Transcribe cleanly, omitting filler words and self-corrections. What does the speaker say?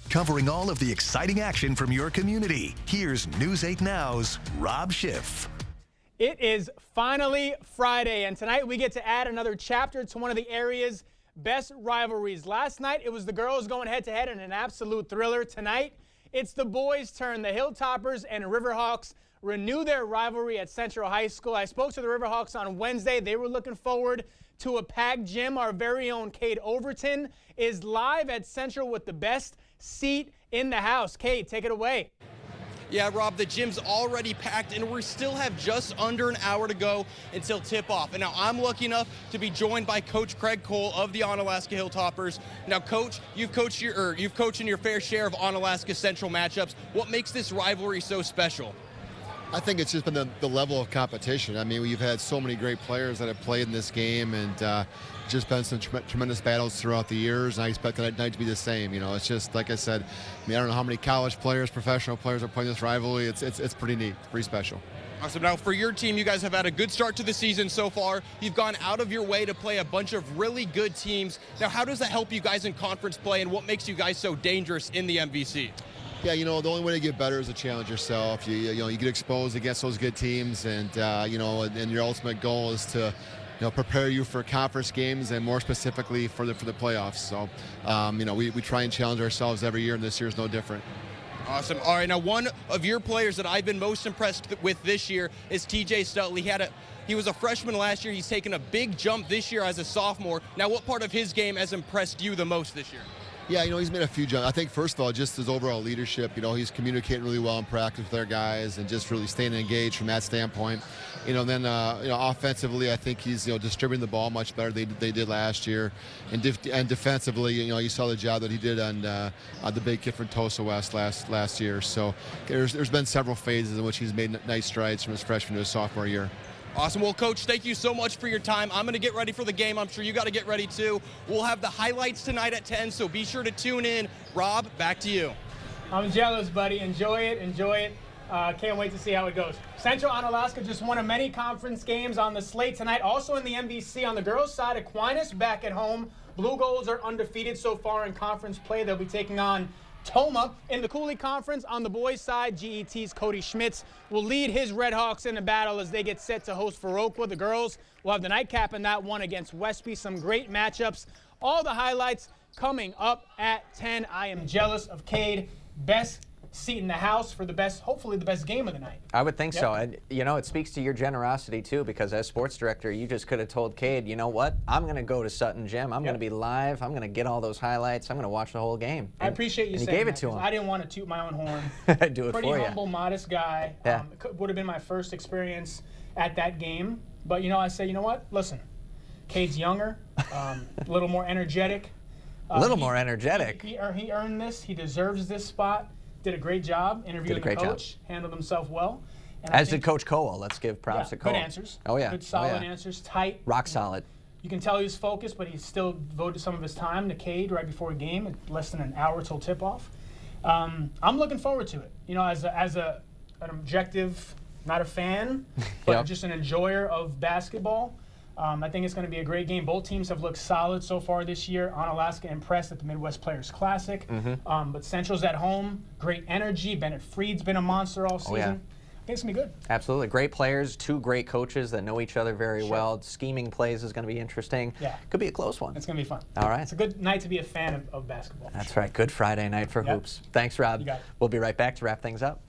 covering all of the exciting action from your community. Here's News 8 Now's Rob Schiff. It is finally Friday, and tonight we get to add another chapter to one of the area's best rivalries. Last night, it was the girls going head-to-head in an absolute thriller. Tonight, it's the boys' turn. The Hilltoppers and Riverhawks renew their rivalry at Central High School. I spoke to the Riverhawks on Wednesday. They were looking forward to a packed gym. Our very own Cade Overton is live at Central with the best seat in the house. Cade, take it away. Yeah, Rob, the gym's already packed, and we still have just under an hour to go until tip-off. And now I'm lucky enough to be joined by Coach Craig Cole of the Onalaska Hilltoppers. Now, Coach, you've coached in your fair share of Onalaska Central matchups. What makes this rivalry so special? I think it's just been the level of competition. I mean, we've had so many great players that have played in this game, and just been some tremendous battles throughout the years, and I expect that night to be the same. You know, it's just, like I said, I mean, I don't know how many college players, professional players are playing this rivalry. It's pretty neat, pretty special. Awesome. Now, for your team, you guys have had a good start to the season so far. You've gone out of your way to play a bunch of really good teams. Now, how does that help you guys in conference play, and what makes you guys so dangerous in the MVC? Yeah, you know, the only way to get better is to challenge yourself. You get exposed against those good teams, and and your ultimate goal is to prepare you for conference games and more specifically for the playoffs. So, we try and challenge ourselves every year, and this year is no different. Awesome. All right, now one of your players that I've been most impressed with this year is TJ Stutley. He was a freshman last year. He's taken a big jump this year as a sophomore. Now, what part of his game has impressed you the most this year? Yeah, he's made a few jumps. I think, first of all, just his overall leadership. He's communicating really well in practice with our guys and just really staying engaged from that standpoint. Then offensively, I think he's distributing the ball much better than they did last year. And defensively, you saw the job that he did on the big kid from Tosa West last year. So there's been several phases in which he's made nice strides from his freshman to his sophomore year. Awesome. Well, Coach, thank you so much for your time. I'm going to get ready for the game. I'm sure you got to get ready, too. We'll have the highlights tonight at 10, so be sure to tune in. Rob, back to you. I'm jealous, buddy. Enjoy it. Enjoy it. Can't wait to see how it goes. Central Onalaska just won a many conference games on the slate tonight. Also in the MVC on the girls' side, Aquinas back at home. Blue Goals are undefeated so far in conference play. They'll be taking on Toma. In the Cooley Conference, on the boys' side, GET's Cody Schmitz will lead his Redhawks in a battle as they get set to host Viroqua. The girls will have the nightcap in that one against Westby. Some great matchups. All the highlights coming up at 10. I am jealous of Cade. Best seat in the house for hopefully the best game of the night. I would think so. And, it speaks to your generosity, too, because as sports director, you just could have told Cade, you know what? I'm going to go to Sutton Gym. I'm going to be live. I'm going to get all those highlights. I'm going to watch the whole game. I appreciate you saying that. You gave it to him. I didn't want to toot my own horn. Do it for you. Pretty humble, modest guy. Yeah. Would have been my first experience at that game. But, I say, you know what? Listen, Cade's younger, a little more energetic. A little more energetic. He earned this. He deserves this spot. Did a great job interviewing the coach, handled himself well. And as did Coach Cole. Let's give props to Cole. Good answers. Oh, yeah. Good, solid answers. Tight. Rock solid. You can tell he was focused, but he still devoted some of his time to Cade right before a game, less than an hour till tip-off. I'm looking forward to it. As an objective, not a fan, but just an enjoyer of basketball. I think it's going to be a great game. Both teams have looked solid so far this year. Onalaska impressed at the Midwest Players Classic. But Central's at home. Great energy. Bennett Freed's been a monster all season. I think it's going to be good. Absolutely. Great players, two great coaches that know each other very well. Scheming plays is going to be interesting. Yeah. Could be a close one. It's going to be fun. All right. It's a good night to be a fan of basketball. That's right. Good Friday night for hoops. Thanks, Rob. You got it. We'll be right back to wrap things up.